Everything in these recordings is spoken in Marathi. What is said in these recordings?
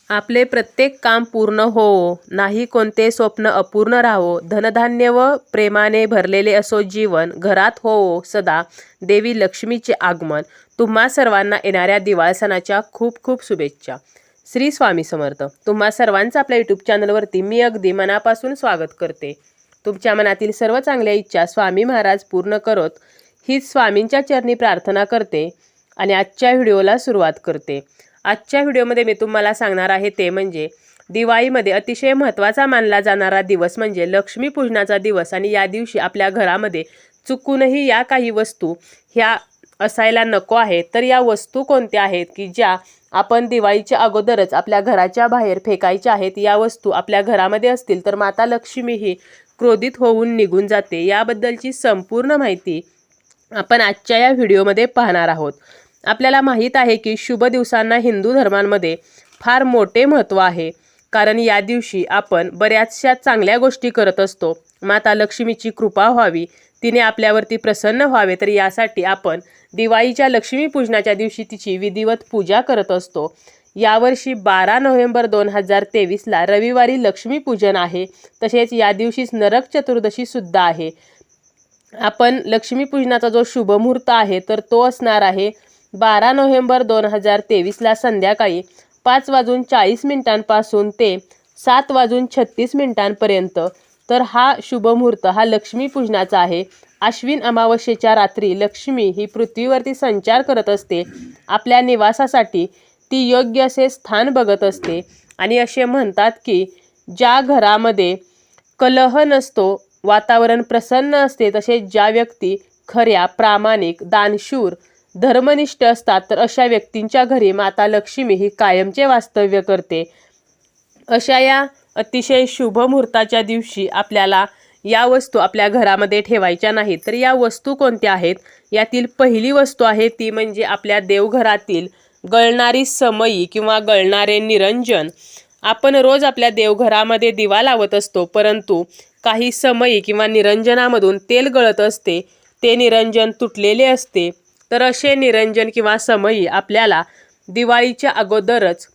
आपले प्रत्येक काम पूर्ण होवो, नाही कोणते स्वप्न अपूर्ण राहो, धनधान्य व प्रेमाने भरलेले असो जीवन, घरात होवो सदा देवी लक्ष्मीचे आगमन. तुम्हा सर्वांना येणाऱ्या दिवाळ सणाच्या खूप खूप शुभेच्छा. श्री स्वामी समर्थ. तुम्हा सर्वांचं आपल्या यूट्यूब चॅनलवरती मी अगदी मनापासून स्वागत करते. तुमच्या मनातील सर्व चांगल्या इच्छा स्वामी महाराज पूर्ण करोत, हीच स्वामींच्या चरणी प्रार्थना करते आणि आजच्या व्हिडिओला सुरुवात करते. आजच्या व्हिडिओमध्ये मी तुम्हाला सांगणार आहे ते म्हणजे दिवाळीमध्ये अतिशय महत्त्वाचा मानला जाणारा दिवस म्हणजे लक्ष्मीपूजनाचा दिवस. आणि या दिवशी आपल्या घरामध्ये चुकूनही या काही वस्तू ह्या असायला नको आहेत. तर या वस्तू कोणत्या आहेत की ज्या आपण दिवाळीच्या अगोदरच आपल्या घराच्या बाहेर फेकायच्या आहेत. या वस्तू आपल्या घरामध्ये असतील तर माता लक्ष्मी ही क्रोधित होऊन निघून जाते. याबद्दलची संपूर्ण माहिती आपण आजच्या या व्हिडिओमध्ये पाहणार आहोत. आपल्याला माहीत आहे की शुभ दिवसांना हिंदू धर्मांमध्ये फार मोठे महत्त्व आहे, कारण या दिवशी आपण बऱ्याचशा चांगल्या गोष्टी करत असतो. माता लक्ष्मीची कृपा व्हावी, तिने आपल्यावरती प्रसन्न व्हावे, तर यासाठी आपण दिवाळीच्या लक्ष्मीपूजनाच्या दिवशी तिची विधिवत पूजा करत असतो. यावर्षी 12 नोव्हेंबर 2023ला रविवारी लक्ष्मीपूजन आहे. तसेच या दिवशीच नरक चतुर्दशी सुद्धा आहे. आपण लक्ष्मीपूजनाचा जो शुभ मुहूर्त आहे तर तो असणार आहे 12 नोव्हेंबर 2023ला संध्याकाळी 5:40 ते 7:36 तर हा शुभ मुहूर्त हा लक्ष्मीपूजनाचा आहे. आश्विन अमावस्येच्या रात्री लक्ष्मी ही पृथ्वीवरती संचार करत असते. आपल्या निवासासाठी ती योग्य असे स्थान बघत असते. आणि असे म्हणतात की ज्या घरामध्ये कलह नसतो, वातावरण प्रसन्न असते, तसेच ज्या व्यक्ती खऱ्या, प्रामाणिक, दानशूर, धर्मनिष्ठ असतात तर अशा व्यक्तींच्या घरी माता लक्ष्मी ही कायमचे वास्तव्य करते. अशा या अतिशय शुभ मुहूर्ताच्या दिवशी आपल्याला या वस्तू आपल्या घरामध्ये ठेवायच्या नाहीत. तर या वस्तू कोणत्या आहेत? यातील पहिली वस्तू आहे ती म्हणजे आपल्या देवघरातील गळणारी समई किंवा गळणारे निरंजन. आपण रोज आपल्या देवघरामध्ये दिवा लावत असतो, परंतु काही समई किंवा निरंजनामधून तेल गळत असते, ते निरंजन तुटलेले असते. तर असे निरंजन किंवा समई आपल्याला दिवाळीच्या अगोदरच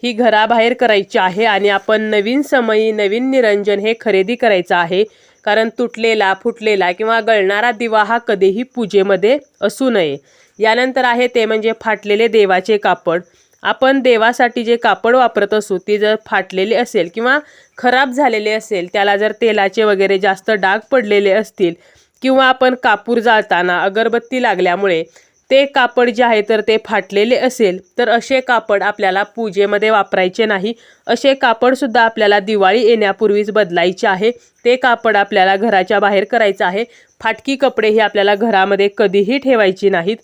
ही घराबाहेर करायची आहे आणि आपण नवीन समई, नवीन निरंजन हे खरेदी करायचं आहे. कारण तुटलेला, फुटलेला किंवा गळणारा दिवा हा कधीही पूजेमध्ये असू नये. यानंतर आहे ते म्हणजे फाटलेले देवाचे कापड. आपण देवासाठी जे कापड वापरत असू ते जर फाटलेले असेल किंवा खराब झालेले असेल, त्याला जर तेलाचे वगैरे जास्त डाग पडलेले असतील किंवा आपण कापूर जाळताना अगरबत्ती लागल्यामुळे ते कापड जे आहे तर ते फाटलेले असेल, तर असे कापड आपल्याला पूजेमध्ये वापरायचे नाही. असे कापडसुद्धा आपल्याला दिवाळी येण्यापूर्वीच बदलायचे आहे. ते कापड आपल्याला घराच्या बाहेर करायचं आहे. फाटकी कपडे ही आपल्याला घरामध्ये कधीही ठेवायची नाहीत.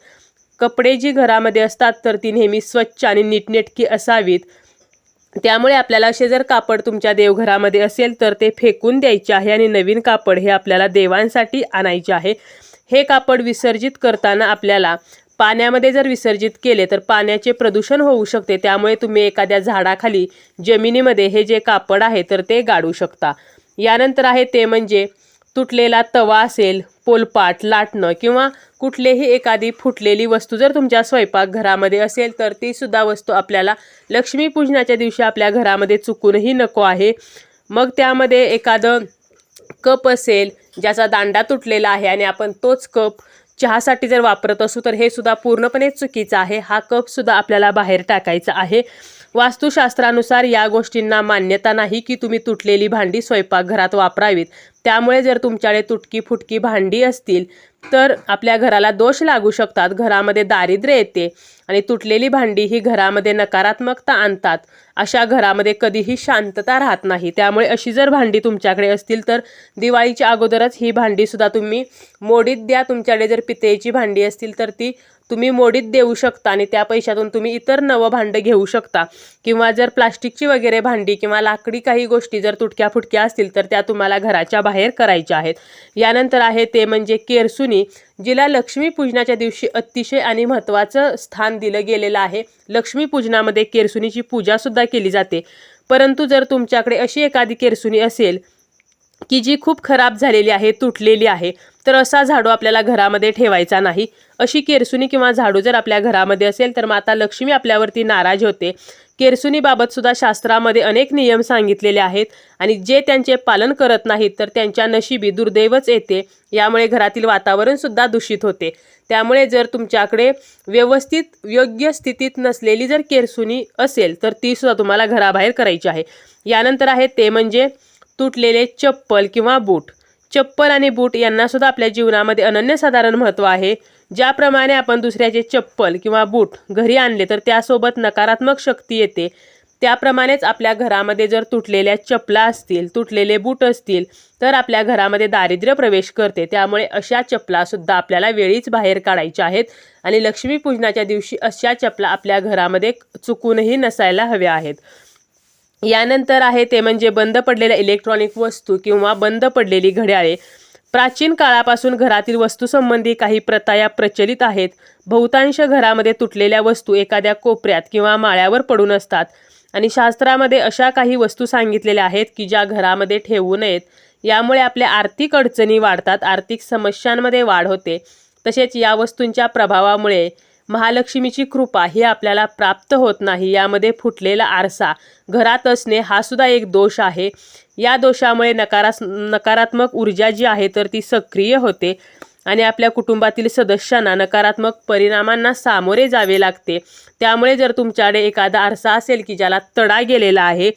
कपडे जी घरामध्ये असतात तर ती नेहमी स्वच्छ आणि नीटनेटकी असावीत. त्यामुळे आपल्याला असे जर कापड तुमच्या देवघरामध्ये असेल तर ते फेकून द्यायचे आहे आणि नवीन कापड हे आपल्याला देवांसाठी आणायचे आहे. हे कापड विसर्जित करताना आपल्याला पाण्यामध्ये जर विसर्जित केले तर पाण्याचे प्रदूषण होऊ शकते. त्यामुळे तुम्ही एखाद्या झाडाखाली, जमिनीमध्ये हे जे कापड आहे तर ते गाडू शकता. यानंतर आहे ते म्हणजे तुटलेला तवा असेल, पोलपाट, लाटणं किंवा कुठलीही एखादी फुटलेली वस्तू जर तुमच्या स्वयंपाकघरामध्ये असेल तर ती सुद्धा वस्तू आपल्याला लक्ष्मीपूजनाच्या दिवशी आपल्या घरामध्ये चुकूनही नको आहे. मग त्यामध्ये एखादं कप असेल ज्याचा दांडा तुटलेला आहे आणि आपण तोच कप चहासाठी जर वापरत असू तर हे सुद्धा पूर्णपणे चुकीचं आहे. हा कपसुद्धा आपल्याला बाहेर टाकायचा आहे. वास्तुशास्त्रानुसार या गोष्टींना मान्यता नाही की तुम्ही तुटलेली भांडी स्वयंपाकघरात वापरावीत. त्यामुळे जर तुमच्याकडे तुटकी फुटकी भांडी असतील तर आपल्या घराला दोष लागू शकतात, घरामध्ये दारिद्र्य येते आणि तुटलेली भांडी ही घरामध्ये नकारात्मकता आणतात. अशा घरामध्ये कधीही शांतता राहत नाही. त्यामुळे अशी जर भांडी तुमच्याकडे असतील तर दिवाळीच्या अगोदरच ही भांडीसुद्धा तुम्ही मोडीत द्या. तुमच्याकडे जर पितळेची भांडी असतील तर ती तुम्ही मोडीत देऊ शकता आणि त्या पैशातून तुम्ही इतर नवं भांडं घेऊ शकता. किंवा जर प्लास्टिकची वगैरे भांडी किंवा लाकडी काही गोष्टी जर तुटक्या फुटक्या असतील तर त्या तुम्हाला घराच्या बाहेर करायच्या आहेत. यानंतर आहे ते म्हणजे केरसुनी, जिला लक्ष्मीपूजनाच्या दिवशी अतिशय आणि महत्त्वाचं स्थान दिलं गेलेलं आहे. लक्ष्मीपूजनामध्ये केरसुनीची पूजासुद्धा केली जाते. परंतु जर तुमच्याकडे अशी एखादी केरसुनी असेल की जी खूप खराब झालेली आहे, तुटलेली आहे, तर असा झाडू आपल्याला घरामध्ये ठेवायचा नाही. अशी केरसुणी किंवा झाडू जर आपल्या घरामध्ये असेल तर माता लक्ष्मी आपल्यावरती नाराज होते. केरसुणीबाबत सुद्धा शास्त्रामध्ये अनेक नियम सांगितलेले आहेत आणि जे त्यांचे पालन करत नाहीत तर त्यांच्या नशिबी दुर्दैवच येते. यामुळे घरातील वातावरण सुद्धा दूषित होते. त्यामुळे जर तुमच्याकडे व्यवस्थित योग्य स्थितीत नसलेली जर केरसुणी असेल तर ती सुद्धा तुम्हाला घराबाहेर करायची आहे. यानंतर आहे ते म्हणजे तुटलेले चप्पल किंवा बूट. चप्पल आणि बूट यांना सुद्धा आपल्या जीवनामध्ये अनन्यसाधारण महत्त्व आहे. ज्याप्रमाणे आपण दुसऱ्याचे चप्पल किंवा बूट घरी आणले तर त्यासोबत नकारात्मक शक्ती येते, त्याप्रमाणेच आपल्या घरामध्ये जर तुटलेल्या चपला असतील, तुटलेले बूट असतील तर आपल्या घरामध्ये दारिद्र्य प्रवेश करते. त्यामुळे अशा चपलासुद्धा आपल्याला वेळीच बाहेर काढायच्या आहेत आणि लक्ष्मीपूजनाच्या दिवशी अशा चपला आपल्या घरामध्ये चुकूनही नसायला हव्या आहेत. यानंतर आहे ते म्हणजे बंद पडलेल्या इलेक्ट्रॉनिक वस्तू किंवा बंद पडलेली घड्याळे. प्राचीन काळापासून घरातील वस्तूसंबंधी काही प्रथा या प्रचलित आहेत. बहुतांश घरामध्ये तुटलेल्या वस्तू एखाद्या कोपऱ्यात किंवा माळ्यावर पडून असतात आणि शास्त्रामध्ये अशा काही वस्तू सांगितलेल्या आहेत की ज्या घरामध्ये ठेवू नयेत. यामुळे आपल्या आर्थिक अडचणी वाढतात, आर्थिक समस्यांमध्ये वाढ होते. तसेच या वस्तूंच्या प्रभावामुळे महालक्ष्मीची कृपा ही आपल्याला प्राप्त होत नाही. यामध्ये फुटलेला आरसा घरात असणे हा सुद्धा एक दोष आहे. या दोषामुळे नकारात्मक ऊर्जा जी आहे तर ती सक्रिय होते आणि आपल्या कुटुंबातील सदस्यांना नकारात्मक परिणामांना सामोरे जावे लागते. त्यामुळे जर तुमच्याकडे एखादा आरसा असेल की ज्याला तडा गेलेला आहे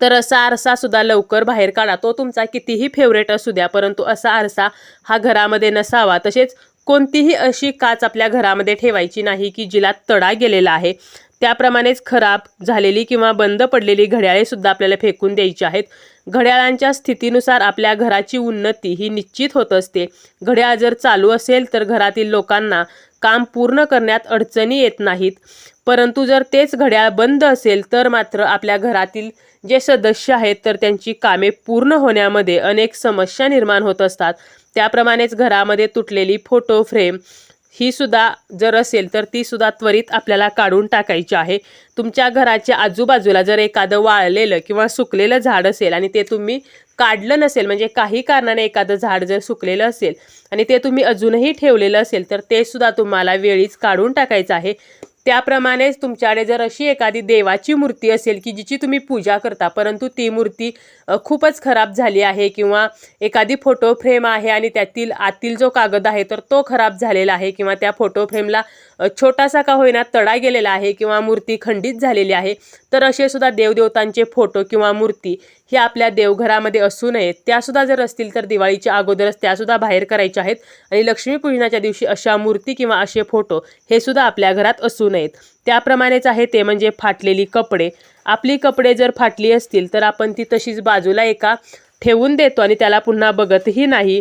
तर असा आरसा सुद्धा लवकर बाहेर काढा. तो तुमचा कितीही फेवरेट असू द्या, परंतु असा आरसा हा घरामध्ये नसावा. तसेच कोणतीही अशी काच आपल्या घरामध्ये ठेवायची नाही की जिला तडा गेलेला आहे. त्याप्रमाणेच खराब झालेली किंवा बंद पडलेली घड्याळे सुद्धा आपल्याला फेकून द्यायची आहेत. घड्याळांच्या स्थितीनुसार आपल्या घराची उन्नती ही निश्चित होत असते. घड्याळ जर चालू असेल तर घरातील लोकांना काम पूर्ण करण्यात अडचणी येत नाहीत, परंतु जर तेच घड्याळ बंद असेल तर मात्र आपल्या घरातील जे सदस्य आहेत तर त्यांची कामे पूर्ण होण्यामध्ये अनेक समस्या निर्माण होत असतात. त्याप्रमाणेच घरामध्ये तुटलेली फोटो फ्रेम ही सुद्धा जर असेल तर ती सुद्धा त्वरित आपल्याला काढून टाकायची आहे. तुमच्या घराच्या आजूबाजूला जर एखादं वाळलेलं किंवा सुकलेलं झाड असेल आणि ते तुम्ही काढलं नसेल, म्हणजे काही कारणाने एखादं झाड जर सुकलेलं असेल आणि ते तुम्ही अजूनही ठेवलेलं असेल तर ते सुद्धा तुम्हाला वेळीच काढून टाकायचं आहे. त्याप्रमाणेच तुमच्याकडे जर अशी एखादी देवाची मूर्ती असेल की जिची तुम्ही पूजा करता परंतु ती मूर्ती खूपच खराब झाली आहे किंवा एखादी फोटो फ्रेम आहे आणि त्यातील आतील जो कागद आहे तर तो खराब झालेला आहे किंवा त्या फोटो फ्रेमला छोटासा का होईना तडा गेलेला आहे किंवा मूर्ती खंडित झालेली आहे, तर असे सुद्धा देवदेवतांचे फोटो किंवा मूर्ती ही आपल्या देवघरामध्ये असू नयेत. त्यासुद्धा जर असतील तर दिवाळीच्या अगोदरच त्यासुद्धा बाहेर करायच्या आहेत आणि लक्ष्मीपूजनाच्या दिवशी अशा मूर्ती किंवा असे फोटो हे सुद्धा आपल्या घरात असू नयेत. त्याप्रमाणेच आहे ते म्हणजे फाटलेली कपडे. आपली कपडे जर फाटली असतील तर आपण ती तशीच बाजूला एका ठेवून देतो आणि त्याला पुन्हा बघतही नाही,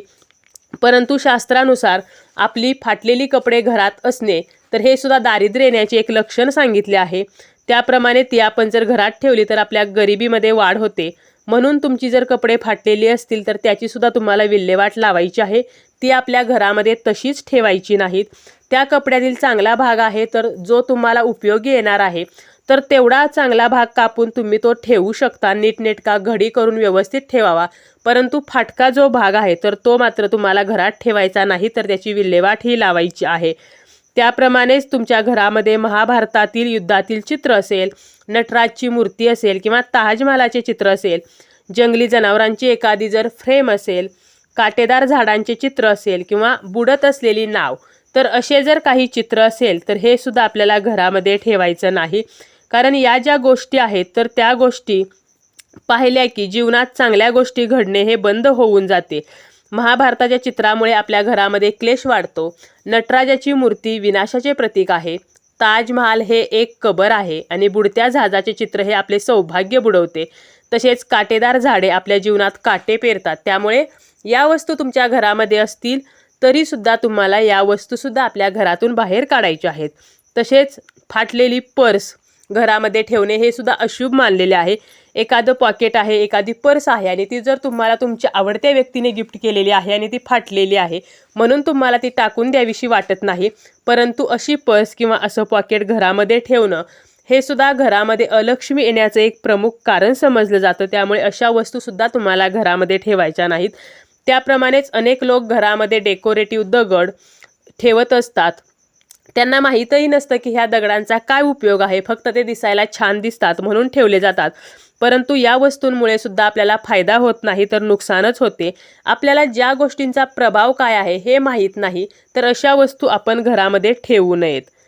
परंतु शास्त्रानुसार आपली फाटलेली कपडे घरात असणे तर हे सुद्धा दारिद्र्य येण्याचे एक लक्षण सांगितले आहे. त्याप्रमाणे ती आपण जर घरात ठेवली तर आपल्या गरिबीमध्ये वाढ होते. म्हणून तुमची जर कपडे फाटलेली असतील तर त्याची सुद्धा तुम्हाला विल्हेवाट लावायची आहे. ती आपल्या घरामध्ये तशीच ठेवायची नाहीत. त्या कपड्यातील चांगला भाग आहे तर जो तुम्हाला उपयोगी येणार आहे तर तेवढा चांगला भाग कापून तुम्ही तो ठेवू शकता. नीटनेटका घडी करून व्यवस्थित ठेवावा, परंतु फाटका जो भाग आहे तर तो मात्र तुम्हाला घरात ठेवायचा नाही, तर त्याची विल्हेवाट ही लावायची आहे. त्याप्रमाणेच तुमच्या घरामध्ये महाभारतातील युद्धातील चित्र असेल, नटराजची मूर्ती असेल किंवा ताजमहालाचे चित्र असेल, जंगली जनावरांची एखादी जर फ्रेम असेल, काटेदार झाडांचे चित्र असेल किंवा बुडत असलेली नाव, तर असे जर काही चित्र असेल तर हे सुद्धा आपल्याला घरामध्ये ठेवायचं नाही. कारण या ज्या गोष्टी आहेत तर त्या गोष्टी पाहिल्या की जीवनात चांगल्या गोष्टी घडणे हे बंद होऊन जाते. महाभारताच्या चित्रामुळे आपल्या घरामध्ये क्लेश वाढतो. नटराजाची मूर्ती विनाशाचे प्रतीक आहे. ताजमहाल हे एक कबर आहे आणि बुडत्या जहाजाचे चित्र हे आपले सौभाग्य बुडवते. तसेच काटेदार झाडे आपल्या जीवनात काटे पेरतात. त्यामुळे या वस्तू तुमच्या घरामध्ये असतील तरी सुद्धा तुम्हाला या वस्तूसुद्धा आपल्या घरातून बाहेर काढायच्या आहेत. तसेच फाटलेली पर्स घरामध्ये ठेवणे हे सुद्धा अशुभ मानलेले आहे. एखादं पॉकेट आहे, एखादी पर्स आहे आणि ती जर तुम्हाला तुमच्या आवडत्या व्यक्तीने गिफ्ट केलेली आहे आणि ती फाटलेली आहे म्हणून तुम्हाला ती टाकून द्यावीशी वाटत नाही, परंतु अशी पर्स किंवा असं पॉकेट घरामध्ये ठेवणं हे सुद्धा घरामध्ये अलक्ष्मी येण्याचं एक प्रमुख कारण समजलं जातं. त्यामुळे अशा वस्तूसुद्धा तुम्हाला घरामध्ये ठेवायच्या नाहीत. त्याप्रमाणेच अनेक लोक घरामध्ये डेकोरेटिव्ह दगड ठेवत असतात. त्यांना माहीतही नसतं की ह्या दगडांचा काय उपयोग आहे, फक्त ते दिसायला छान दिसतात म्हणून ठेवले जातात. परंतु या वस्तूंमुळे सुद्धा आपल्याला फायदा होत नाही तर नुकसानच होते. आपल्याला ज्या गोष्टींचा प्रभाव काय आहे हे माहीत नाही तर अशा वस्तू आपण घरामध्ये ठेवू नयेत.